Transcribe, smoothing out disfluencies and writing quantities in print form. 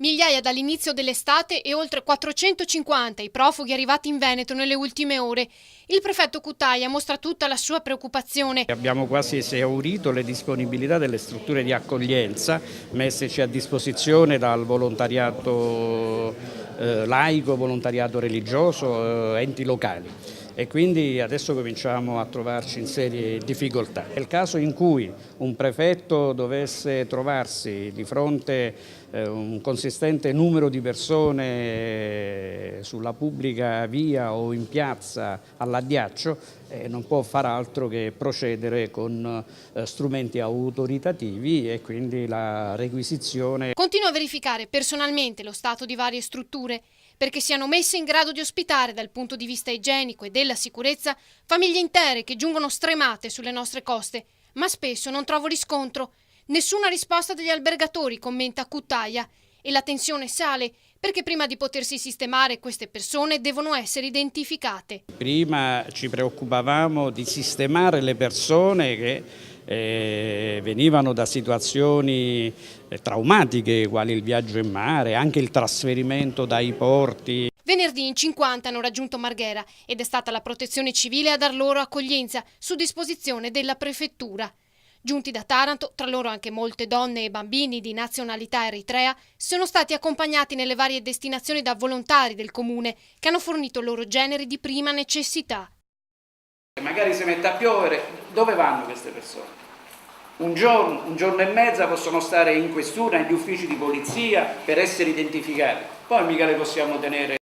Migliaia dall'inizio dell'estate e oltre 450 i profughi arrivati in Veneto nelle ultime ore. Il prefetto Cutaia mostra tutta la sua preoccupazione. Abbiamo quasi esaurito le disponibilità delle strutture di accoglienza messeci a disposizione dal volontariato laico, volontariato religioso, enti locali. E quindi adesso cominciamo a trovarci in serie difficoltà. Nel caso in cui un prefetto dovesse trovarsi di fronte a un consistente numero di persone sulla pubblica via o in piazza all'addiaccio, non può far altro che procedere con strumenti autoritativi e quindi la requisizione. Continua a verificare personalmente lo stato di varie strutture perché siano messe in grado di ospitare dal punto di vista igienico e della sicurezza famiglie intere che giungono stremate sulle nostre coste, ma spesso non trovo riscontro. Nessuna risposta degli albergatori, commenta Cutaia, e la tensione sale perché prima di potersi sistemare queste persone devono essere identificate. Prima ci preoccupavamo di sistemare le persone che venivano da situazioni traumatiche quali il viaggio in mare, anche il trasferimento dai porti. Venerdì in 50 hanno raggiunto Marghera ed è stata la Protezione Civile a dar loro accoglienza su disposizione della prefettura. Giunti da Taranto, tra loro anche molte donne e bambini di nazionalità eritrea, sono stati accompagnati nelle varie destinazioni da volontari del comune che hanno fornito loro generi di prima necessità. Magari si mette a piovere, dove vanno queste persone? Un giorno e mezzo possono stare in questura, negli uffici di polizia per essere identificati, poi mica le possiamo tenere